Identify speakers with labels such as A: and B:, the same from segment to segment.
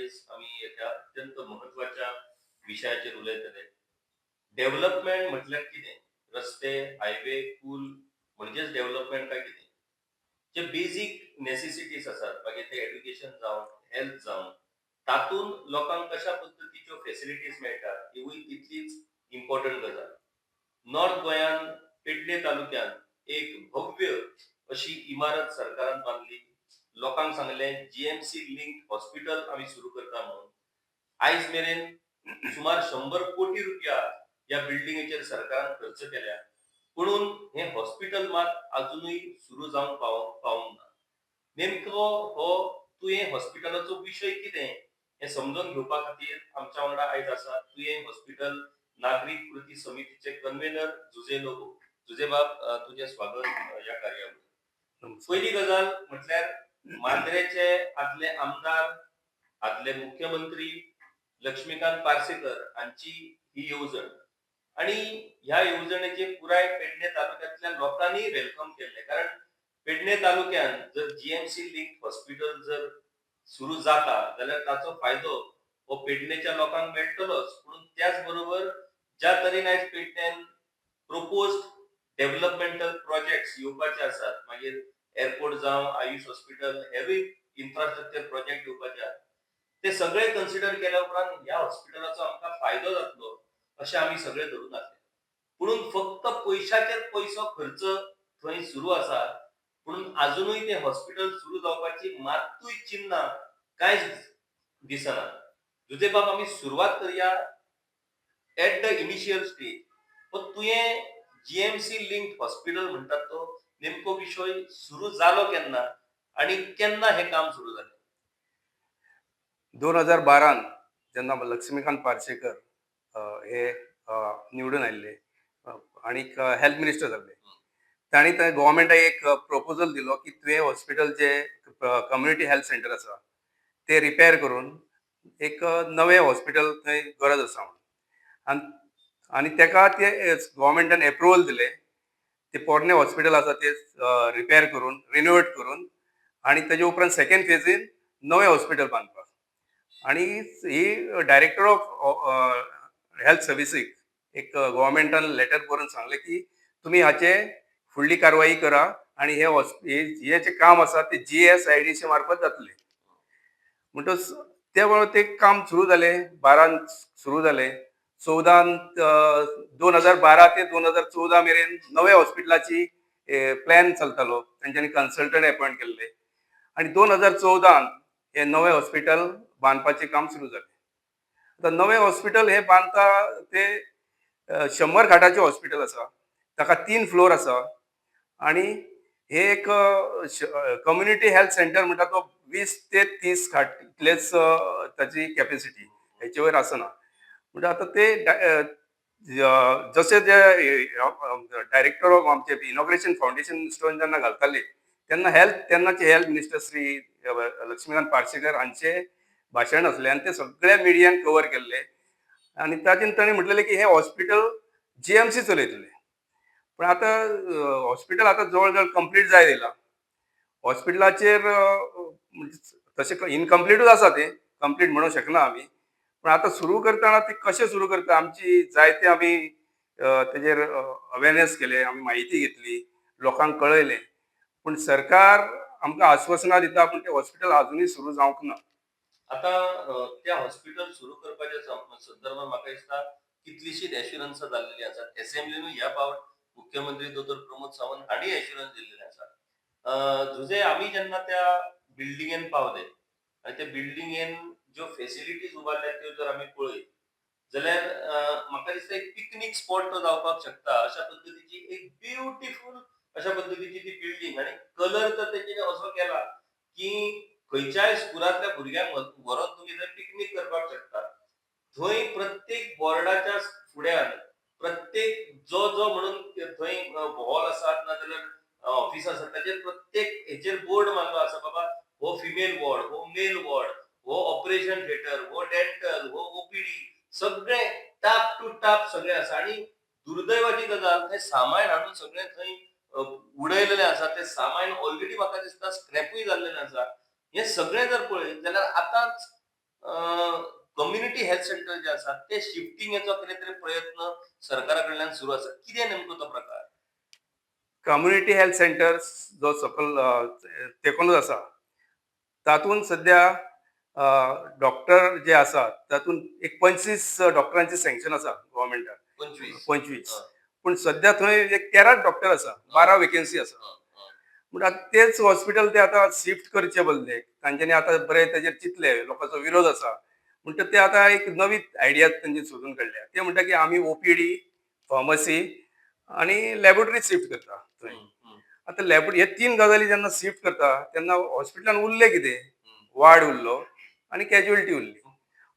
A: आयज आम्ही एका अत्यंत महत्वाच्या विषयाचेर उलयतले. डेव्हलपमेंट म्हटल्यार कितें? रस्ते, हायवे, पूल म्हणजेच डेव्हलपमेंट काय कितें? जे बेसिक नेसेसिटीज आसात, मागीर ते एड्युकेशन जावं, हेल्थ जावं, तातूंत लोकांक कशा पद्दतीच्यो फॅसिलिटीज मेळटात, हिवूय तितलीच इम्पॉर्टंट गजाल. नॉर्थ गोंयान पेडणे तालुक्यात एक भव्य अशी इमारत सरकारान बांदली. लोकांक सांगलें जीएमसी लिंक हॉस्पिटल आम्ही सुरू करता म्हणून. आयज मेरेन सुमार 100 कोटी रुपया या बिल्डिंगेचेर सरकारान खर्च केल्या. पुणून हे हॉस्पिटल मात अजूनही सुरू जावंक पावूंक ना. नेमको हो तुयें हॉस्पिटलाचो विशय कितें हें समजून घेवपा खातीर आमच्या वांगडा आयज आसा तुयें हॉस्पिटल नागरीक कृती समितीचे कन्व्हेनर जुजे लोबो. जुजे बाब, तुझे स्वागत या कार्यावळीत. पहिली गजाल म्हटल्यार मांद्रेचे आदले आमदार, आदले मुख्यमंत्री लक्ष्मीकांत पार्सेकर हांची ही येवजण आणि ह्या येवजणेचे पुराय पेडणे तालुक्यातल्या लोकांनी वेलकम केले. कारण पेडणे तालुक्यात जर जीएमसी लिंक हॉस्पिटल जर सुरू जाता जाल्यार ताचो फायदो हो पेडणेच्या लोकांक मेळटलोच. म्हणून त्याच बरोबर ज्या तरेन आयज पेडण्यान प्रोपोज्ड डेव्हलपमेंटल प्रोजेक्ट्स येवपाचे आसात, मागीर एअरपोर्ट जावं, आयुष हॉस्पिटल, हेरूय इन्फ्रास्ट्रक्चर प्रोजेक्ट येवपाचे आसात, ते सगळे कन्सिडर केल्या उपरांत ह्या हॉस्पिटलाचो आमकां फायदो जातलो अशें आमी सगळे धरून आसले. पुणून फक्त पयशाचेर पयसो खर्च थंय सुरू आसा. म्हणून अजूनही ते हॉस्पिटल सुरू जावपाची मात्तूय चिन्हां कांयच दिसना. जुजे बाब, आमी सुरवात करया एट द इनिशियल स्टेज. पण तुवें जीएमसी लिंक्ड हॉस्पिटल म्हणटात तो नेमको विषय सुरू जालो केन्ना आणि केन्ना हे काम सुरू जालें?
B: 2012 जेन्ना लक्ष्मीकांत पार्सेकर हे निवडून आयिल्ले आणि हेल्थ मिनिस्टर जाल्ले, तांणी थंय गव्हर्मेंटाक एक प्रपोजल दिलो की तुवें हॉस्पिटल जे कम्युनिटी हेल्थ सेंटर आसा ते रिपेर करून एक नवें हॉस्पिटल थंय गरज आसा म्हणून. आनी तेका ते गव्हर्मेंटान एप्रुवल दिले. ते पोरणे हॉस्पिटल आसा ते रिपेर करून, रिनोवेट करून आणि तेजे उपरांत सेकंड फेजीन नवें हॉस्पिटल बांदपाक. आणि ही डायरेक्टर ऑफ हेल्थ सर्विसीक एक गव्हर्मेंटान लेटर बरोवन सांगले की तुम्ही हाचे फुडली कारवाई करा आणि हे जे काम आसा ते GSIDC मार्फत जातले. म्हणटच त्या वेळार ते काम सुरू जालें. 12 सुरू जालें. 2012 ते 2014 मेरेन नव्या हॉस्पिटलाची प्लॅन चलतालो. तांच्यांनी कन्सल्टंट अपॉइंट केल्ले आणि 2014 हे नवें हॉस्पिटल बांदपाचें काम सुरू जालें. आता नवें हॉस्पिटल हे बांदता ते 100 खाटाचें हॉस्पिटल आसा. ताका 3 फ्लोर आसा आणि हे एक कम्युनिटी हेल्थ सेंटर म्हणटा तो 20 ते 30 खाट इतलेच ताची कॅपॅसिटी, हेचे वयर आसना. म्हणजे आता ते जसे जे डायरेक्टर ऑफ आमचे इनॉग्रेशन फाउंडेशन स्टोन जेन्ना घालताले तेन्ना तेन्नाचे हेल्थ मिनिस्टर श्री लक्ष्मीकांत पार्सेकर हांचे भाशण आसलें आणि ते सगळ्या मिडियान कवर केल्ले. आणि तातूंत ताणें म्हटलेलें की हे हॉस्पिटल जीएमसी चलयतले. पण आता हॉस्पिटल आता जवळ जवळ कंप्लीट जायत येयला. हॉस्पिटलाचेर तशें इनकम्प्लीटूच आसा, ते कंप्लीट म्हणूंक शकना आमी. पण आता सुरू करतना ते कशें सुरू करता, आमची जायते आमी तेजेर अवेरनेस केले, आमी म्हायती घेतली, लोकांक कळयलें. पूण सरकार आमकां आश्वासनां दिता पूण ते हॉस्पिटल अजुनूय सुरू जावंक ना.
A: आता त्या हॉस्पिटल सुरू करपाच्या संदर्भात म्हाका दिसता कितलीशीच एश्युरन्स जाल्लेली आसात. असेंब्लीनूय ह्या फावट मुख्यमंत्री दोतोर प्रमोद सावंत हांणी एश्युरन्स दिल्लेले आसात. जुजे आमी जेन्ना त्या बिल्डिंगेन पावले आणि त्या बिल्डिंगेन ज्यो फॅसिलिटीज उबारल्यात त्यो जर आमी पळयत जाल्यार म्हाका दिसता एक पिकनीक स्पॉट तो जावपाक शकता. अशा पद्दतीची एक ब्युटिफूल अशा पद्दतीची ती बिल्डिंग आणि कलर तर तेजेर असो केला की खंयच्याय स्कुलांतल्या भुरग्यांक व्हरोन तुम्ही जर पिकनीक करपाक शकता. थंय प्रत्येक बोर्डाच्या फुड्यान प्रत्येक जो जो म्हणून थंय हॉल आसात नाजाल्यार ऑफिस आसात ताचेर प्रत्येक हेचेर बोर्ड मारलो आसा, बाबा हो फिमेल वॉर्ड, हो मेल वॉर्ड, हो ऑपरेशन थिएटर, हो डेंटल, हो ओपीडी, सगळे टाप टू टाप सगळे आसा. आणि दुर्दैवाची गजाल थंय सामान हाडून सगळे थंय उडयलेले आसा. ते सामान ऑलरेडी म्हाका दिसता स्क्रॅपूय जाल्लेलें आसा. हे सगळे जर पळयत जाल्यार आतांच कम्युनिटी हेल्थ सेंटर जे असतात ते शिफ्टिंग याचो कितें तरी प्रयत्न सरकारा कडल्यान सुरू आसा. कितें नेमको तो प्रकार?
B: कम्युनिटी हेल्थ सेंटर जो सकल तेकोनूच आसा तातूंत सध्या डॉक्टर जे आसात तातूंत एक 25 डॉक्टरांचे सँक्शन आसा गव्हर्मेंटान
A: 25.
B: 25.
A: हं,
B: पूण सध्या थंय एक 13 डॉक्टर आसा, 12 वेकन्सी आसा.
A: हं, हं.
B: पूण आतां तेच हॉस्पिटल ते आतां शिफ्ट करचे बदले तांच्यांनी आतां बरे तेजेर चिंतले, लोकांचो विरोध आसा. म्हणटकीर ते आतां एक नवी आयडिया तेंची सोदून काडल्या. ते म्हणटा की आमी ओपीडी, फार्मसी आनी लॅबोरेटरी शिफ्ट करता थंय.
A: हं, हं,
B: आतां हे 3 गजाली जेन्ना शिफ्ट करता तेन्ना हॉस्पिटलान उरलें कितें?
A: हं.
B: वार्ड उरलो आनी कॅज्युअलिटी उरली.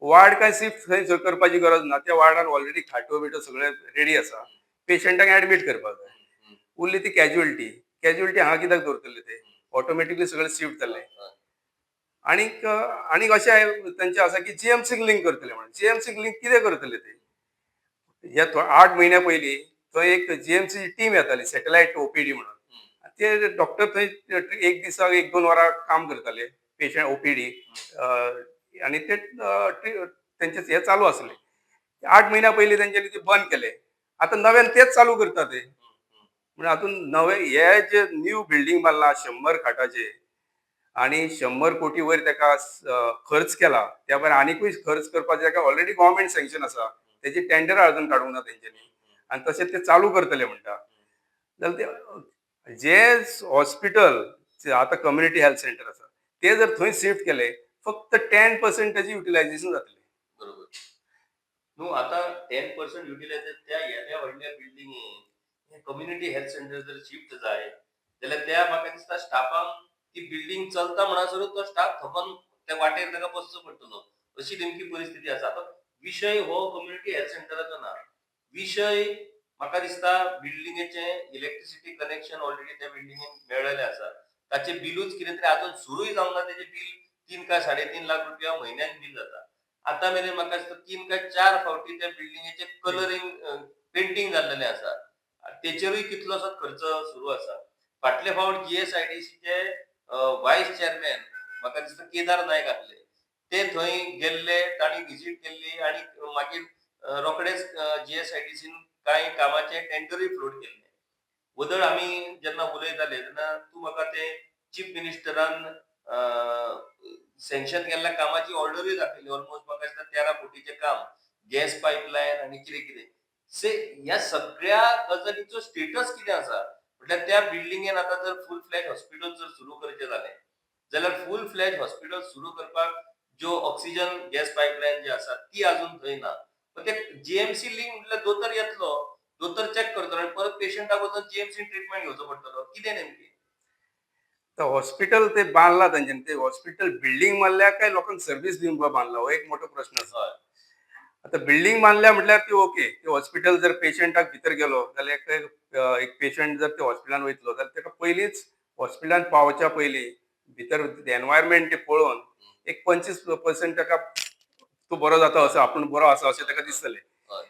B: वार्ड काय शिफ्ट थंय करपाची गरज ना. त्या वार्डान ऑलरेडी खाटो-बिटो सगळे रेडी आसा. पेशंटाक ऍडमिट करपाक जाय. उरली ती कॅज्युअलिटी. कॅज्युअलिटी हांगा कित्याक दवरतले ते? ऑटोमॅटिकली सगळे शिफ्ट जाले. आनीक अशें तांचें आसा की जीएमसीक लिंक करतले म्हणून. जीएमसीक लिंक कितें करतले ते? ह्या 8 म्हयन्या पयलीं थंय एक जीएमसीची टीम येताली सॅटेलायट ओपीडी म्हणून. ते डॉक्टर थंय एक दिसाक 1-2 वरां काम करताले. पेशंट ओपीडी आनी ते तेंचे हे चालू आसले. 8 म्हयन्या पयलीं तेंच्यांनी ते बंद केले. आतां नव्यान तेच चालू करता ते. म्हणजे हातूंत नवे हे जे न्यू बिल्डींग बांदला 100 खाटाचे आणि 100 कोटी वयर ताका खर्च केला. त्या भायर आनीकूय खर्च करपाचे ताका ऑलरेडी गव्हर्नमेंट सँक्शन आसा. तेजी टेंडर अजून काडूंक ना तेंच्यांनी. आनी तशें ते चालू करतले म्हणटा. जाल्यार ते जे हॉस्पिटल आतां कम्युनिटी हेल्थ सेंटर आसा ते जर थंय शिफ्ट केले फक्त 10% ताची युटिलायझेशन जातली.
A: बरोबर. न्हू आतां 10% युटिलायझेशन त्या येद्या व्हडल्या बिल्डिंगेक कम्युनिटी हेल्थ सेंटर जर शिफ्ट जाय जाल्यार त्या म्हाका दिसता स्टाफांक ती बिल्डिंग चलता म्हणसरूच तो स्टाफ थकोन त्या वाटेर ताका बसचो पडटलो. अशी नेमकी परिस्थिती आसा. आतां विशय हो कम्युनिटी हेल्थ सेंटराचो ना. विशय म्हाका दिसता बिल्डिंगेचें इलेक्ट्रिसिटी कनेक्शन ऑलरेडी त्या बिल्डिंगेक मेळ्ळेलें आसा. ताचें बिलूच कितें तरी अजून सुरूय जावंक ना तेजें बिल 3 काय 3.5 लाख रुपया म्हयन्याक बील जाता. आतां मेरेन म्हाका दिसता 3 काय 4 फावटी त्या बिल्डिंगेचें कलरिंग पेंटिंग जाल्लेलें आसा. तेचेरूय कितलोसोच खर्च सुरू आसा. फाटले फावट जीएसआयडीसीचे व्हायस चेअरमॅन म्हाका दिसता केदार नायक आसले. ते थंय गेल्ले, तांणी व्हिजीट केल्ली आनी मागीर रोखडेच जीएसआयडीसीन कांय कामाचे टेंडरूय फ्लोट केल्ले. वदळ आमी जेन्ना उलयताले तेन्ना तूं म्हाका ते चीफ मिनिस्टरान सँक्शन केल्ल्या कामाची ऑर्डरूय दाखयली. ऑलमोस्ट म्हाका दिसता 13 कोटीचें काम. गॅस पायपलायन आनी कितें कितें. ह्या सगळ्या गजालींचो स्टेटस कितें आसा? म्हटल्यार त्या बिल्डिंगेन आतां जर फूल फ्लॅज हॉस्पिटल जर सुरू करचें जालें जाल्यार फूल फ्लॅज हॉस्पिटल सुरू करपाक ज्यो ऑक्सिजन गॅस पायपलायन जे आसा ती अजून थंय ना. ते जीएमसी लिंक म्हटल्यार दोतोर येतलो, दोतोर चॅक करतलो आनी परत पेशंटाक वचून जीएमसीन ट्रिटमेंट घेवचो पडटलो. कितें नेमकें?
B: हॉस्पिटल ते बांदला तांच्यांनी ते हॉस्पिटल बिल्डिंग बांदल्या काय लोकांक सर्व्हिस दिवपाक बांदला हो एक मोठो प्रश्न आसा.
A: हय.
B: आतां बिल्डिंग बांदल्या म्हटल्यार ती ओके. ते हॉस्पिटल जर पेशंटाक भितर गेलो जाल्यार एक पेशंट जर ते हॉस्पिटलान वयतलो जाल्यार ताका पयलींच हॉस्पिटलान पावच्या पयलीं भितर एनवायरमेंट ते पळोवन एक 25% ताका तूं बरो जाता असो आपूण बरो आसा अशें ताका दिसतलें.
A: हय.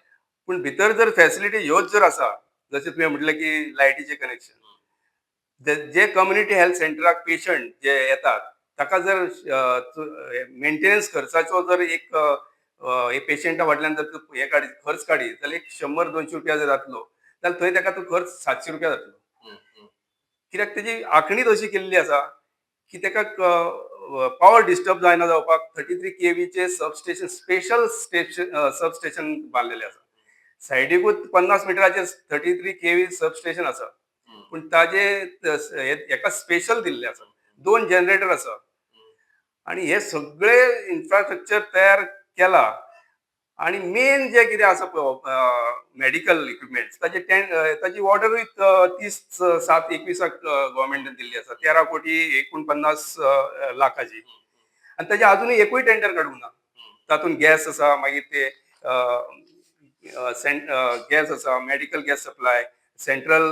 B: पूण भितर जर फॅसिलिटी ह्योच जर आसा जशें तुवें म्हटलें की लायटीचें कनेक्शन जे कम्युनिटी हेल्थ सेंटराक पेशंट जे येतात ताका जर मेंटेनन्स खर्चाचो जर एक पेशंटा फाटल्यान जर तूं हे काडी खर्च काडी जाल्यार एक 100-200 रुपया जर जातलो जाल्यार थंय ताका तो खर्च 700 रुपया जातलो.
A: हं, हं.
B: कित्याक तेजी आंखणीच अशी केल्ली आसा की ताका पॉवर डिस्टर्ब जायना जावपाक 33 केवीचे सबस्टेशन स्पेशल सबस्टेशन बांदलेले आसा. सायडीकूच 50 मिटराचेर 33 केवी सबस्टेशन आसा.
A: हं.
B: पूण ताजे हेका स्पेशल दिल्ले आसा. 2 जनरेटर आसा. आणि हे सगळे इन्फ्रास्ट्रक्चर तयार केला आणि मेन जे कितें आसा पळय मेडिकल इक्विपमेंट्स ताची ऑर्डरूय 30/7/21 गव्हर्मेंटान दिल्ली आसा 13 कोटी 49 लाखाची आणि ताचे अजूनय एकूय टेंडर काडूंक ना. तातूंत गॅस आसा मागीर ते गॅस आसा medical gas supply central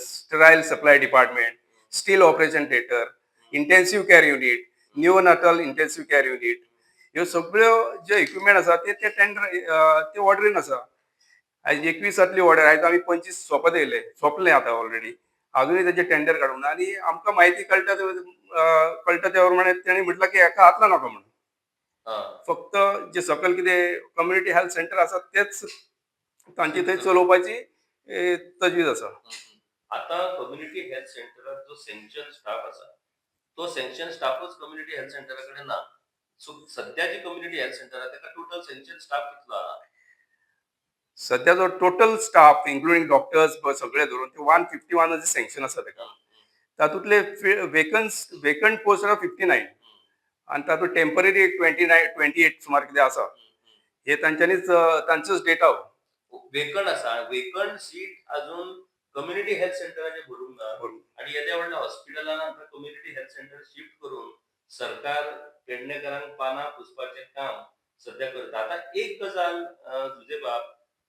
B: sterile supply department स्टील operation theatre intensive care unit neonatal intensive care unit ह्यो सगळ्यो जे इक्विपमेंट आसा ते टेंडर ते ऑर्डरीन आसा. आयज 21 ऑर्डर आयज आमी 25 सोंपत येयले सोंपलें आतां ऑलरेडी अजूनय ताचे टेंडर काडूंक ना आनी आमकां म्हायती कळटा त्या प्रमाणे तेणी म्हटलां की हेका हात लावं नाका म्हणून फक्त जे सकल कितें कम्युनिटी हेल्थ सेंटर आसा तेच तांची थंय चलोवपाची तजवीज आसा.
A: आता कम्युनिटी हेल्थ सेंटरात जो सँक्शन स्टाफ असा तो सँक्शन स्टाफच कम्युनिटी हेल्थ सेंटराकडे ना. सो सध्या जी कम्युनिटी हेल्थ सेंटर आहे त्याका टोटल सँक्शन स्टाफ कितलो आहा?
B: सध्या जो टोटल स्टाफ इन्क्लुडिंग डॉक्टर्स सगळे धरून ते 151 सँक्शन आसा ताका. तातूंतले वेकंट पोस्ट आसा 59 आणि तातूंत टेम्पररी 28 सुमार कितें आसा. हे तांचोच डेटा हो.
A: वेकंट असा वेकंट सीट अजून कम्युनिटी हेल्थ सेंटराचे भरूंक ना.
B: भरून.
A: आणि येद्या व्हडल्या हॉस्पिटलान आता कम्युनिटी हेल्थ सेंटर शिफ्ट करून सरकार पेडणेकरांक पानां पुसपाचें काम सध्या करता. आता एक गजाल तुजे बाब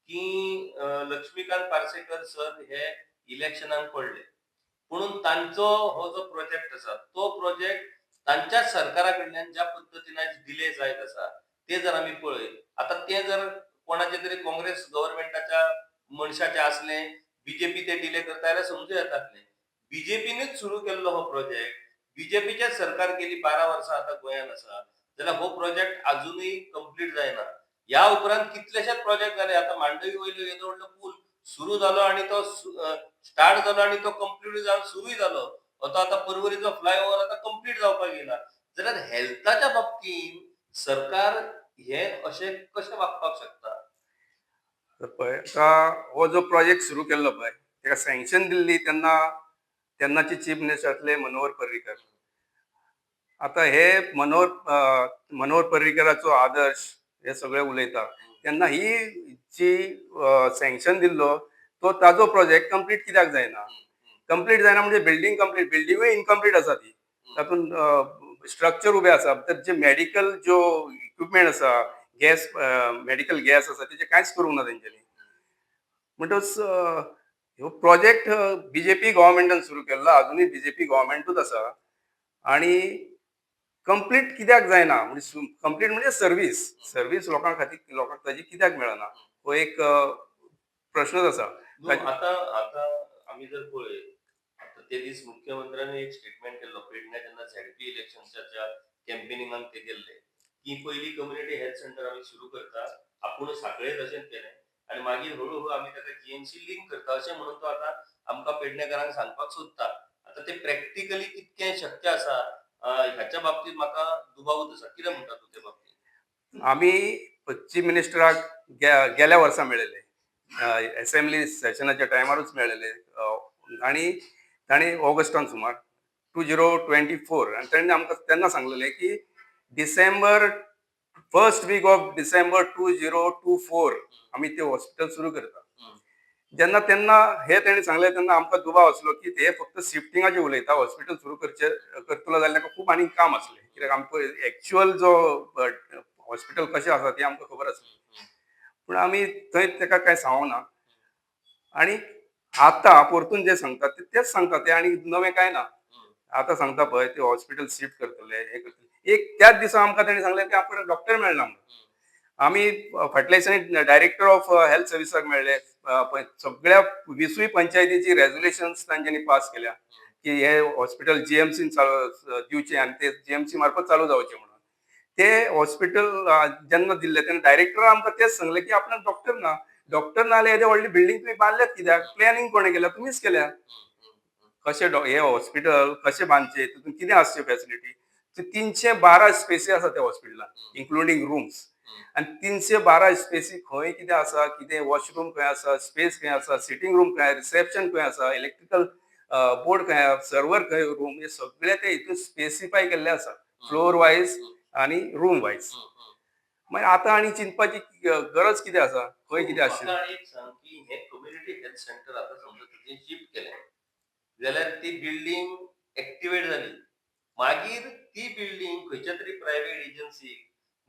A: की लक्ष्मीकांत पार्सेकर सर हे इलेक्शनाक पडले. म्हणून तांचो हो जो प्रोजेक्ट आसा तो प्रोजेक्ट तांच्याच सरकारा कडल्यान ज्या पद्धतीन आज डिले जायत आसा ते जर आमी पळयत आता ते जर कोणाचे तरी काँग्रेस गव्हर्नमेंटाच्या मनशाचे असले बीजेपी ते डिले करता जाल्यार समजूं येतातले. बीजेपीनूच सुरू केल्लो हो प्रोजेक्ट बीजेपीचेच सरकार गेली 12 वर्सां आता गोंयान आसा जाल्यार हो प्रोजेक्ट अजूनही कंप्लीट जायना. या उपरांत कितलेशेच प्रोजेक्ट जाले आता मांडवी वयलो येदो व्हडलो पूल सुरू जालो आणि तो स्टार्ट जालो आणि तो कंप्लीट जावन सुरूय जालो. तो आता पर्वरीचो फ्लायओव्हर आता कंप्लीट जावपाक येयला. जाल्यार हेल्थाच्या बाबतीन सरकार हे अशें कशें वागपाक शकता?
B: तर पळय आता हो जो प्रोजेक्ट सुरू केल्लो पळय ताका सँक्शन दिल्ली तेन्नाचे चीफ मिनिस्टर आसले मनोहर पर्रीकर. आता हे मनोहर पर्रीकराचो आदर्श हे सगळे उलयता तेन्ना ही जी सँक्शन दिल्लो तो ताजो प्रोजेक्ट कंप्लीट कित्याक जायना. कंप्लीट जायना म्हणजे बिल्डिंगूय इनकम्प्लीट आसा ती. तातूंत स्ट्रक्चर उबे आसा तर जे मेडिकल ज्यो इक्विपमेंट आसा मेडिकल गॅस आसा तेजे कांयच करूंक ना तेंच्यांनी. म्हणटच हो प्रोजेक्ट बीजेपी गव्हर्नमेंटान सुरू केल्लो अजूनही बीजेपी गव्हर्नमेंटूच आसा आणि कंप्लीट कित्याक जायना म्हणजे कंप्लीट म्हणजे सर्व्हिस लोकांक ताजी कित्याक मेळना हो एक प्रश्नच आसा.
A: आता आता आम्ही जर पळयत आता ते दीस मुख्यमंत्र्याने एक स्टेटमेंट केल्लो पेडण्या जेन्ना झेडपी इलेक्शनच्या कॅम्पेनिंगाक ते गेल्ले की पयली कम्युनिटी हेल्थ सेंटर आम्ही सुरू करता आपूण साखळे तशेंच केलें आणि मागीर हळूहळू आमी ताका जीएमसी लिंक करता अशें म्हणून तो आता आमकां पेडणेकरांक सांगपाक सोदता. आता ते प्रॅक्टिकली कितकें शक्य आसा ह्याच्या बाबतीत म्हाका दुबावूच आसा. कितें म्हणटा तूं ते बाबतीत?
B: आम्ही चीफ मिनिस्टराक गेल्या वर्सा मेळिल्ले असेंब्ली सेशनाच्या टायमारूच मेळिल्ले आणि ताणी ऑगस्टान सुमार 2024 आणि ताणें आमकां तेन्ना सांगलेलें की फर्स्ट वीक ऑफ डिसेंबर 2024 आमी ते हॉस्पिटल सुरू करता. तेन्ना हे ताणें सांगलें तेन्ना आमकां दुबाव आसलो की ते फक्त शिफ्टिंगाचे उलयता हॉस्पिटल सुरू करतलो जाल्यार ताका खूब आनीक काम आसलें कित्याक आमकां एक्चुअल जो हॉस्पिटल कशें आसा तें आमकां खबर आसलें. पूण आमी थंय ताका कांय सांगूंक ना आणि आतां परतून जे सांगता तेच सांगता ते आनी नवें कांय ना. आतां सांगता पळय ते हॉस्पिटल शिफ्ट करतले हे करतले एक त्याच दिसा आमकां ताणें सांगलें की आपण डॉक्टर मेळना म्हणून. आमी फाटल्या दिसांनी डायरेक्टर ऑफ हेल्थ सर्विसाक मेळ्ळे सगळ्या 20 पंचायतीची रेझोल्युशन्स तांच्यांनी पास केल्या की हे हॉस्पिटल जीएमसीन दिवचे आणि ते जीएमसी मार्फत चालू जावचे म्हणून. ते हॉस्पिटल जेन्ना दिल्ले तेन्ना डायरेक्टर आमकां तेच सांगले की आपणाक डॉक्टर ना जाल्यार येदे व्हडली बिल्डींग तुमी बांदल्यात कित्याक प्लॅनिंग कोणें केल्या तुमीच केल्या. कशें हे हॉस्पिटल कशें बांदचे तितून कितें आसचे फॅसिलिटी 312 स्पेसी आसा त्या हॉस्पिटलान इन्क्लुडींग रूम्स आणि 312 स्पेसी खंय कितें आसा कितें वॉशरूम खंय आसा स्पेस खंय आसा सिटींग रूम खंय रिसेप्शन खंय आसा इलेक्ट्रिकल बोर्ड खंय सर्वर खंय रूम हे सगळे ते हितून स्पेसिफाय केल्ले आसा फ्लोर वायज आणि रूम वायज. मागीर आतां आनी चिंतपाची गरज कितें आसा खंय कितें आसचें.
A: म्हाका एक सांग की हे कम्युनिटी हेल्थ सेंटर आता समजा तुझे शिफ्ट केलें जाल्यार ती बिल्डिंग एक्टिवेट जाली मागीर ती बिल्डिंग खंयच्या तरी प्रायव्हेट एजन्सीक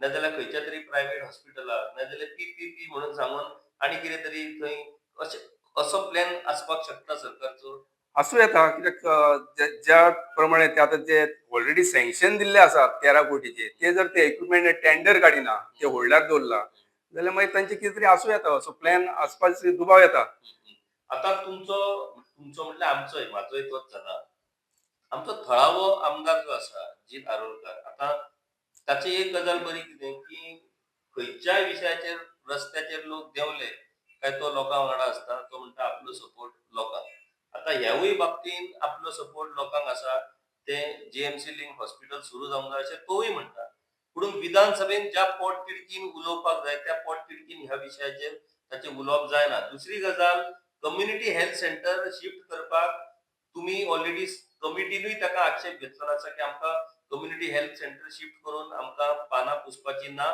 A: नाजाल्यार खंयच्या तरी प्रायव्हेट हॉस्पिटलाक नाजाल्यार पीपीपी म्हणून सांगून आणि कितें तरी थंय अशें असो प्लॅन आसपाक शकता सरकारचो.
B: आसूं येता कित्याक ज्या प्रमाणे ते आतां जे ऑलरेडी सँक्शन दिल्ले आसात 13 कोटीचे ते जर ते इक्विपमेंट टेंडर काडिना ते होल्डार दवरला जाल्यार मागीर तांचे कितें तरी आसूं येता असो प्लॅन आसपाचो दुबाव येता.
A: आता तुमचो तुमचो म्हटल्यार आमचोय म्हाजोय तोच जाला. आमचो थळावो आमदार जो आसा अजित आरोलकर आता ताची एक गजाल बरी कितें की खंयच्याय विशयाचेर रस्त्याचेर लोक देंवले काय तो लोकां वांगडा आसता. तो म्हणटा आपलो सपोर्ट लोकांक. आतां ह्यावूय बाबतीन आपलो सपोर्ट लोकांक आसा. ते जीएमसी लिंक हॉस्पिटल सुरू जावंक जाय अशें तोवूय म्हणटा. पूण विधानसभेन ज्या पोटतिडकीन उलोवपाक जाय त्या पोटतिडकीन ह्या विशयाचेर ताचें उलोवप जायना. दुसरी गजाल कम्युनिटी हेल्थ सेंटर शिफ्ट करपाक तुमी ऑलरेडी कमिटीनूय ताका आक्षेप घेतलेलो आसा की आमकां कम्युनिटी हेल्थ सेंटर शिफ्ट करून आमकां पानां पुसपाची ना.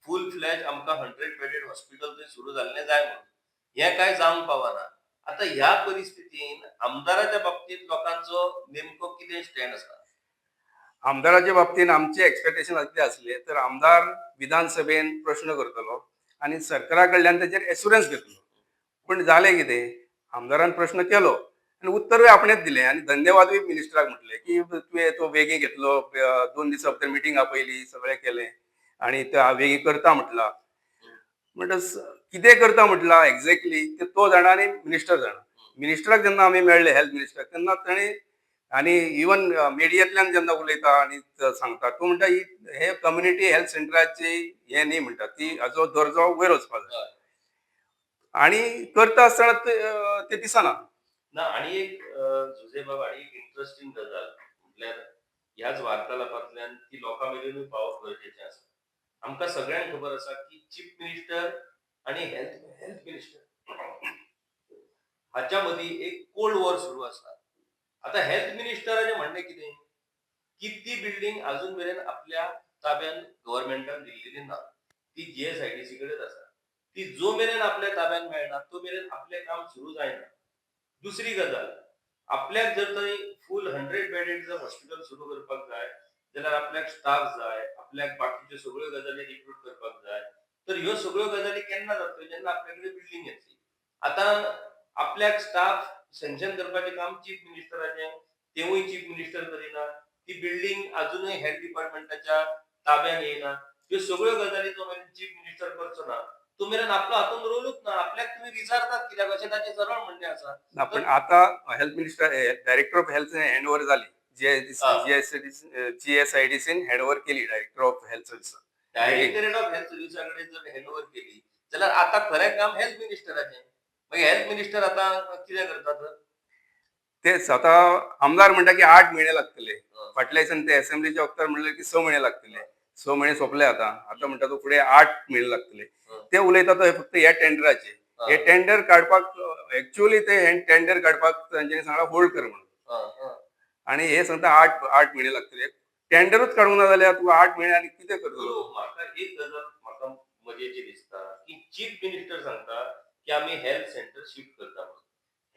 A: फूल फ्लॅज आमकां 100 बेडेड हॉस्पिटल थंय सुरू जाल्लें जाय म्हणून. हें काय जावंक पावना. आतां ह्या परिस्थितीन आमदाराच्या बाबतींत लोकांचो नेमको कितें स्टँड आसा?
B: आमदाराच्या बाबतीत आमचे एक्सपेक्टेशन कितें आसले तर आमदार विधानसभेन प्रश्न करतलो आणि सरकारा कडल्यान ताचेर एश्युरन्स घेतलो. पण जालें कितें, आमदारान प्रश्न केलो आनी उत्तरूय आपणेच दिलें आनी धन्यवादूय मिनिस्टराक म्हटलें की तुवें तो बेगीन घेतलो, 2 दिसा भितर मिटींग आपयली, सगळें केलें आनी तो हांव बेगीन करता म्हटला. म्हणटच कितें करता म्हटला एक्झॅक्टली ते तो जाणा आनी मिनिस्टर जाणा. मिनिस्टराक जेन्ना आमी मेळ्ळे हेल्थ मिनिस्टराक तेन्ना ताणें आनी इवन मिडियांतल्यान जेन्ना उलयता आनी सांगता तो म्हणटा हे कम्युनिटी हेल्थ सेंटराची हे न्ही म्हणटा ती हाजो दर्जो वयर वचपाक जाय
A: हय.
B: आनी करता आसतना ते दिसना.
A: ना आणि एक जुजे बाबा आणि एक इंटरेस्टिंग गजाल म्हटल्यार ह्याच वार्तालापांतल्यान ती लोकां मेरेनूय पावप गरजेचें आसा. आमकां सगळ्यांक खबर आसा की चीफ मिनिस्टर आणि हेल्थ मिनिस्टर हाच्या मदीं एक कोल्ड वॉर सुरू आसा. आता हेल्थ मिनिस्टराचें म्हणणें कितें की ती बिल्डिंग अजून मेरेन आपल्या ताब्यान गव्हर्नमेंटान दिल्लेली ना. ती जीएसआयडीसी कडेच आसा. ती जो मेरेन आपल्या ताब्यान मेळना तो मेरेन आपलें काम सुरू जायना. दुसरी गजाल आपल्याक जर थंय फूल 100 बेडेड जर हॉस्पिटल सुरू करपाक जाय जाल्यार आपल्याक स्टाफ जाय, आपल्याक बाकीच्यो सगळ्यो गजाली रिक्रूट करपाक जाय. तर ह्यो सगळ्यो गजाली केन्ना जातल्यो जेन्ना आपल्या कडेन बिल्डिंग येतली. आतां आपल्याक स्टाफ सँक्शन करपाचें काम चीफ मिनिस्टराचें, तेवूय चीफ मिनिस्टर करिना. ती बिल्डिंग अजूनय हेल्थ डिपार्टमेंटाच्या ताब्यान येयना. ह्यो सगळ्यो गजाली जो मेरेन चीफ मिनिस्टर करचो ना तो मेरेन आपलो हातून रोलूच ना. आपल्याक तुमी विचारतात कित्याक अशें ताचें सरळ म्हणणें आसा.
B: ना पण आता health minister director of health handover झाली. जीएसआयडीसीन हँडओव्हर केली director of health service.
A: Directorate of health सर्व्हिसाकडे जर हँडओव्हर केली जाल्यार आता खरें काम हेल्थ मिनिस्टराचें. मागीर हेल्थ मिनिस्टर आता कितें करतात?
B: तेच आता आमदार म्हणटा की 8 महिने लागतले. फाटल्या दिसांनी ते असेंब्लीच्या वक्तार म्हणले की 6 महिने लागतले. 6 महिने सोंपले आता. आता म्हणटा तो फुडें 8 महिने लागतले. ते उलयता तो फक्त ह्या टेंडराचे. हे टेंडर काडपाक एक्चुअली ते टेंडर काडपाक तांच्यांनी सांगला होल्ड कर म्हणून. आणि हे सांगता 8 महिने लागतले. टेंडरूच काडूंक ना जाल्यार तूं 8 महिने आनी कितें करतलो?
A: म्हाका एक गजाल म्हाका मजेची दिसता की चीफ मिनिस्टर सांगता की आमी हेल्थ सेंटर शिफ्ट करता म्हणून.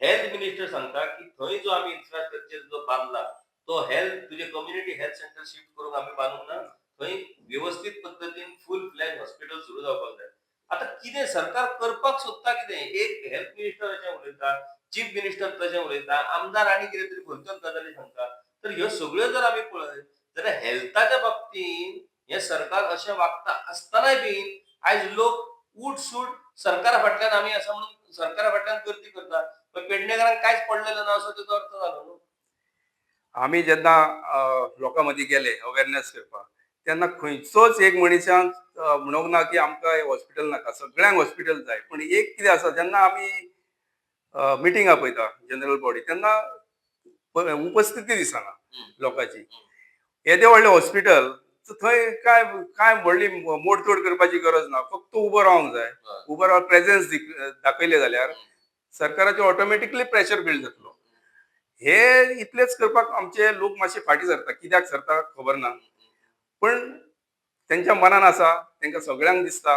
A: हेल्थ मिनिस्टर सांगता की थंय जो आमी इन्फ्रास्ट्रक्चर जो बांदला तो हेल्थ तुजे कम्युनिटी हेल्थ सेंटर शिफ्ट करूंक आमी बांदूंक ना. थंय व्यवस्थीत पद्दतीन फूल फ्लॅज हॉस्पिटल सुरू जावपाक जाय. आतां कितें सरकार करपाक सोदता कितें? एक हेल्थ मिनिस्टर अशें उलयता, चीफ मिनिस्टर तशें उलयता, आमदार आनी कितें तरी खंयच्योच गजाली सांगता. तर ह्यो सगळ्यो जर आमी पळयत जाल्यार हेल्थाच्या बाबतीन हे सरकार अशें वागता आसतनाय बीन आयज लोक उठ-सूट सरकारा फाटल्यान आमी आसा म्हणून सरकारा फाटल्यान गर्दी करता. पण पेडणेकरांक कांयच पडलेलें ना असो तेचो अर्थ जालो न्हू.
B: आमी जेन्ना लोकां मदीं गेले अवेरनेस करपाक तेन्ना खंयचोच एक मनशान म्हणूंक ना की आमकां हे हॉस्पिटल नाका, सगळ्यांक हॉस्पिटल जाय. पूण एक कितें आसा जेन्ना आमी मिटींग आपयता जनरल बॉडी तेन्ना उपस्थिती दिसना लोकांची. येदे व्हडलें हॉस्पिटल थंय काय काय व्हडली मोडतोड करपाची गरज ना. फक्त उबो रावंक जाय. उबो रावन प्रेझेन्स दाखयले जाल्यार सरकाराचेर ऑटोमॅटिकली प्रेशर बिल्ड जातलो. हे इतलेच करपाक आमचे लोक मातशे फाटी सरता. कित्याक सरता खबर ना. पण तेंच्या मनान आसा, तेंकां सगळ्यांक दिसता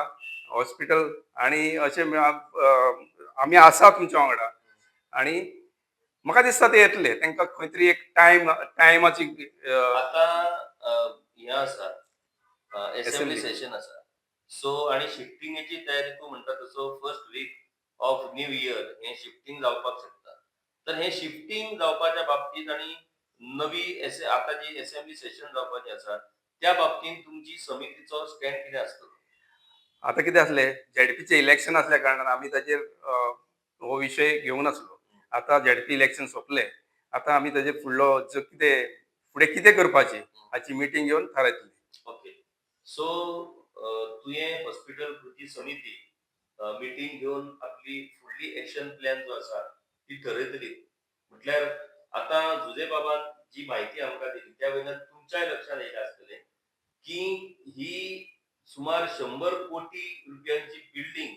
B: हॉस्पिटल आणि अशें आमी आसा तुमच्या वांगडा आणि म्हाका दिसता ते येतले. तेंकां खंय तरी एक टायमाची
A: आता हें आसा असेंब्ली
B: Assembly.
A: सेशन आसा. सो आणि शिफ्टिंगेची तयारी तूं म्हणटा तसो first week of new year हें शिफ्टिंग जावपाक शकता. तर हें शिफ्टिंग जावपाच्या बाबतींत आनी नवी आतां जी असेंब्ली सेशन जावपाचें आसा त्या बाबतींत तुमची समितीचो स्टँड कितें आसतलो?
B: आता कितें आसलें झेडपीचे इलेक्शन असल्या कारणान आमी ताचेर हो विशय घेवंक नासलो. आतां झेडपी इलेक्शन सोंपलें. आतां आमी ताचेर फुडलो जो कितें फुडें कितें करपाचें हाची मिटींग घेवन थारायतली.
A: ओके. सो तुवें हॉस्पिटल कृती समिती मिटींग घेवन आपली फुडली एक्शन प्लॅन जो आसा ती ठरयतली. म्हटल्यार आतां जुजे बाबान जी माहिती आमकां दिली त्या वयल्यान तुमच्याय लक्षात येयलें आसतलें की ही सुमार 100 कोटी रुपयांची बिल्डिंग,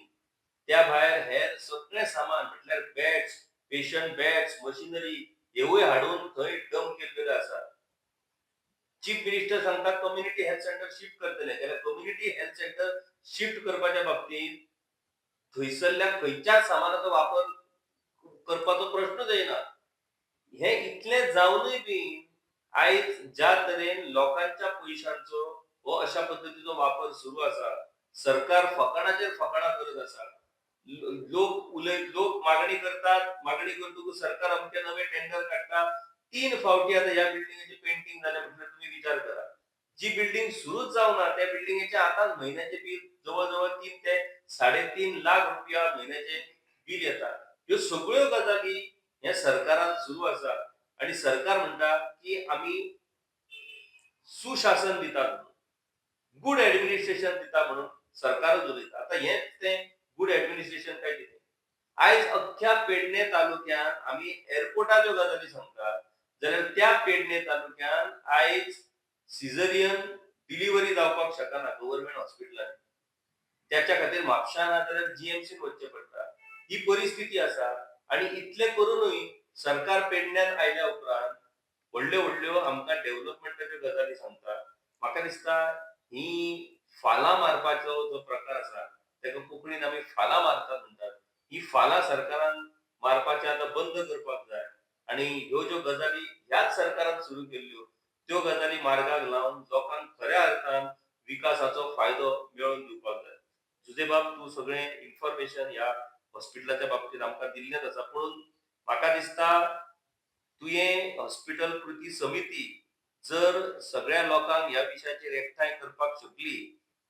A: त्या भायर हेर सगळें सामान म्हटल्यार बेड्स, पेशंट बेड्स, मशिनरी हेवूय हाडून थंय डंप केल्लेलो आसा. चीफ मिनिस्टर सांगता कम्युनिटी हेल्थ सेंटर शिफ्ट करतले, जाल्यार कम्युनिटी हेल्थ सेंटर शिफ्ट करपाच्या बाबतींत थंयसरल्या खंयच्याच सामानाचो वापर करपाचो प्रश्नच येना. हे इतलें जावनूय बी आयज ज्या तरेन लोकांच्या पयशांचो हो अशा पद्दतीचो वापर सुरू आसा, सरकार फकाणाचेर फकाणां करत आसा. लोक मागणी करतात, मागणी करतकूच सरकार अमके नवे टेंडर काडटा. 3 फावटी आतां ह्या बिल्डिंगेची पेंटिंग जाल्या म्हटल्यार तुम्ही विचार करा. जी बिल्डिंग सुरूच जावना त्या बिल्डिंगेचे आतांच म्हयन्याचे बिल जवळ 3 ते 3.5 लाख रुपया म्हयन्याचे बिल येता. ह्यो सगळ्यो गजाली हे सरकारान सुरू आसा आणि सरकार म्हणटा की आमी सुशासन दितात, गुड ऍडमिनिस्ट्रेशन दिता म्हणून सरकारच उलयता. आतां हेच तें गुड ऍडमिनिस्ट्रेशन काय कितें? आयज अख्ख्या पेडणे तालुक्यात आमी एअरपोर्टाच्यो गजाली सांगतात, जाल्यार त्या पेडणे तालुक्यात आयज सिझरियन डिलिव्हरी जावपाक शकना गव्हर्नमेंट हॉस्पिटलांनी. त्याच्या खातीर म्हापशां ना जाल्यार जीएमसीन वचचें पडटा. ही परिस्थिती आसा आणि इतलें करूनय सरकार पेडण्यान आयल्या उपरांत व्हडल्यो आमकां डेव्हलपमेंटाच्यो गजाली सांगता. म्हाका दिसता ही फालां मारपाचो जो प्रकार आसा तेका कोंकणीन आमी फालां मारतात म्हणटात. ही फालां सरकारान मारपाचें आतां बंद करपाक जाय आणि ह्यो ज्यो गजाली ह्याच सरकारान सुरू केल्ल्यो त्यो गजाली मार्गाक लावन लोकांक खऱ्या अर्थान विकासाचो फायदो मेळोवन दिवपाक जाय. जुजेबाब तूं सगळें इन्फॉर्मेशन ह्या हॉस्पिटलाच्या बाबतींत आमकां दिल्लेंच आसा, पूण म्हाका दिसता तुवें हॉस्पिटल कृती समिती जर सगळ्या लोकांक ह्या विशयाचेर एकठांय करपाक शकली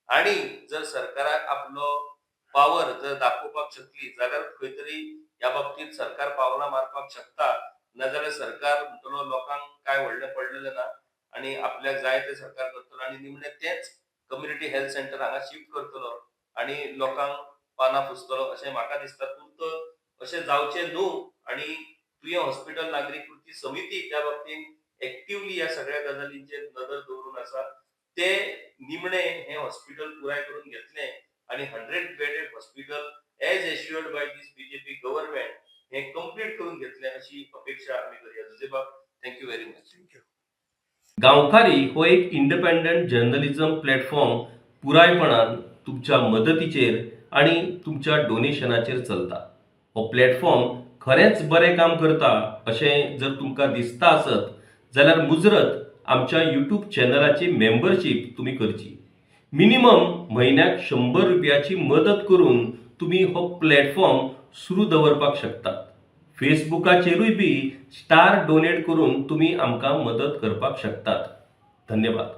A: आणि जर सरकाराक आपलो पावर जर दाखोवपाक शकली जाल्यार खंय तरी ह्या बाबतींत सरकार पावलां मारपाक शकता. नाजाल्यार सरकार म्हणटलो लोकांक काय व्हडलें पडलेलें ना आणि आपल्याक जाय तें सरकार करतलो आणि निमणें तेंच कम्युनिटी हेल्थ सेंटर हांगा शिफ्ट करतलो आणि लोकांक पानां पुसतलो अशें म्हाका दिसता. तूं अशें जावचें न्हू आणि तुवें हॉस्पिटल नागरीक कृती समिती त्या बाबतींत एक्टिवली ह्या सगळ्या गजालींचेर नदर दवरून आसा. ते निमणें हें हॉस्पिटल पुराय करून घेतलें आणि 100 bedded hospital as assured by this BJP government हें कंप्लीट करून घेतलें अशी अपेक्षा आमी करया. जुजेबाब, थँक्यू व्हेरी मच.
B: थँक्यू.
A: गांवकारी हो एक इंडिपेंडंट जर्नलिझम प्लॅटफॉर्म पुरायपणान तुमच्या मदतीचेर आणि तुमच्या डोनेशनाचेर चलता. हो प्लॅटफॉर्म खरेंच बरें काम करता अशें जर तुमकां दिसता आसत जाल्यार मुजरत आमच्या यूट्यूब चॅनलाची मेंबरशीप तुमी करची. मिनिमम म्हयन्याक 100 रुपयाची मदत करून तुमी हो प्लॅटफॉर्म सुरू दवरपाक शकतात. फेसबुकाचेरूय बी स्टार डोनेट करून तुमी आमकां मदत करपाक शकतात. धन्यवाद.